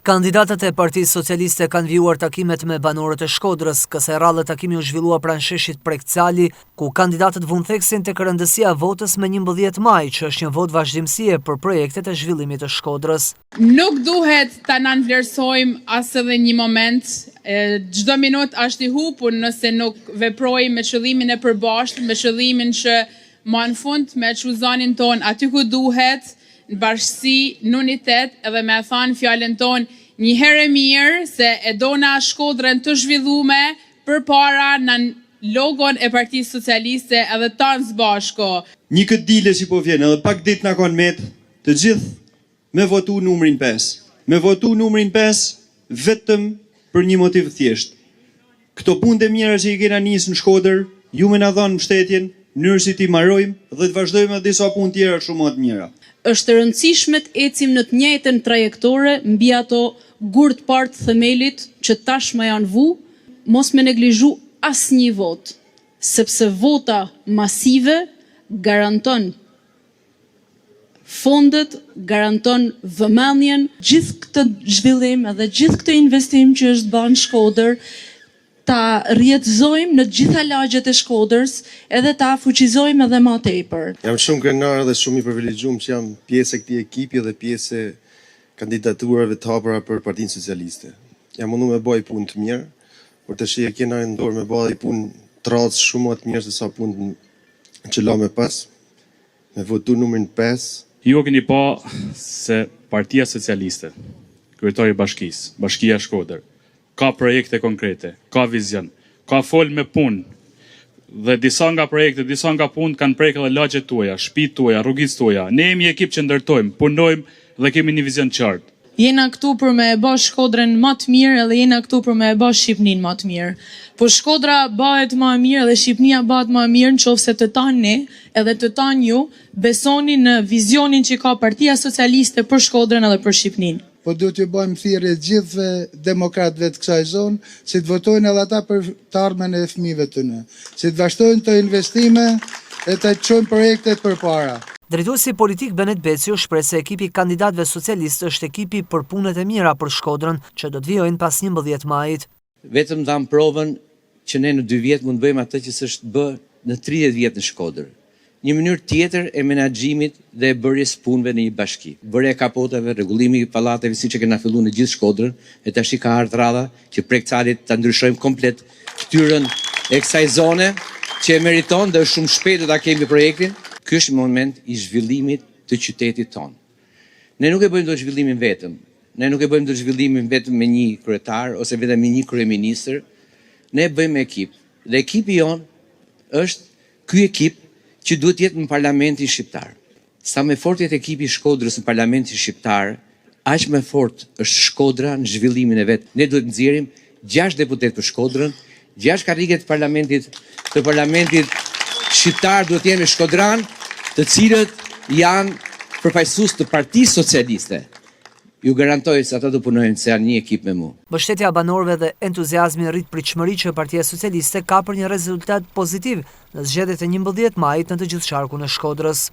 Kandidatët e Partisë Socialiste kanë vijuar takimet me banorët e Shkodrës, kësaj radhe takimi u zhvillua pranë sheshit Prekcali, ku kandidatët vun theksin tek rëndësia votës me 11 maj, që është një votë vazhdimësie për projektet e zhvillimit të Shkodrës. Nuk duhet ta nënvlerësojmë as edhe një moment. Çdo minutë është i hupur nëse nuk veprojmë me qëllimin e përbashkët, me qëllimin që më në fund me çuzonin ton aty ku duhet, në bashkësi, në unitet, edhe me thanë fjallën tonë një herë e mirë se e dona Shkodrën të zhvillume për para në logon e Partisë Socialiste edhe tanë zbashko. Një këtë dile që po vjen edhe pak ditë në konë metë, të gjithë me votu numrin 5. Me votu numrin 5 vetëm për një motiv thjesht. Këto punë e mira që i kena nisë në Shkodër, ju me na dhonë mbështetjen, mënyrë si ti marrojmë dhe të vazhdojmë edhe disa punë tjera shumë të mira. Është e rëndësishme të ecim në të njëjtën trajektore mbi ato gurt partë themelit që tashmë janë vu, mos me neglizhu asnjë votë, sepse vota masive garanton fondet, garanton vëmendjen. Gjithë këtë zhvillim edhe gjithë këtë investim që është bën Shkodër, ta rjetëzojmë në gjitha lagjet e Shkodrës edhe ta fuqizojmë edhe më tepër. Jam shumë krenar dhe shumë i privilegjuar që jam pjesë e këtij ekipi dhe pjesë e kandidaturave të hapura për Partinë Socialiste. Jam mundu me bëj punë të mirë, por tash e kena në dorë me bëj punë të rrallë shumë më të mirë se sa punë që la me pas, me votu numrin 5. Ju keni pa se Partia Socialiste, kryetari i bashkisë, Bashkia Shkodër, ka projekte konkrete, ka vizion, ka fol me punë, dhe disa nga projekte, disa nga punë kanë prek edhe lagjet tuaja, shtëpitë tuaja, rrugët tuaja. Ne jemi ekip që ndërtojmë, punojmë dhe kemi një vizion qartë. Jena këtu për me e bë Shkodrën më të mirë edhe jena këtu për me e bë Shqipërinë më të mirë. Po Shkodra bëhet më e mirë dhe Shqipënia bëhet më e mirë nëse të tani edhe të tanë ju besoni në vizionin që ka Partia Socialiste për Shkodrën edhe për Shqipërinë. Po duhet të bëjmë thirrje gjithëve demokratëve të kësaj zonë, si të votojnë edhe ata për të ardhmen e fëmijëve tyre, si të vazhdojnë të investime e të çojnë projektet përpara. Drejtuesi politik Benet Beciu shpreh se ekipi i kandidatëve socialistë është ekipi për punët e mira për Shkodrën, që do të vijojnë pas 11 majit. Vetëm dham provën që ne në 2 vjet mund bëjmë atë që s'është bë në 30 vjet në Shkodër. Një mënyrë tjetër e menaxhimit dhe e bërjes punëve në një bashki. Bërja e kapotave, rregullimi i pallateve siç e kena filluar në gjithë Shkodrën, e tash ka ardhur radha që Prekcalit ta ndryshojmë komplet ftyrën e kësaj zone që e meriton dhe është shumë shpejt do ta kemi projektin. Ky është moment i zhvillimit të qytetit tonë. Ne nuk e bëjmë dot zhvillimin vetëm. Ne nuk e bëjmë dot zhvillimin vetëm me një kryetar ose vetëm me një kryeministër. Ne bëjmë ekip. Dhe ekipi jon është ky ekip që duhet jetë në Parlamentin Shqiptar. Sa më fort jetë ekipi i Shkodrës në Parlamentin Shqiptar, aq më fort është Shkodra në zhvillimin e vet. Ne duhet nxjerrim 6 deputet për Shkodrën, 6 karrige të Parlamentit Shqiptar duhet jemi shkodran, të cilët janë përfaqësues të Partisë Socialiste. Ju garantoj se ata do punojnë se janë një ekip me mua. Mbështetja e banorëve dhe entuziazmi rrit pritshmëri që Partia Socialiste ka për një rezultat pozitiv në zgjedhjet e 11 majit në të gjithë qarkun e Shkodrës.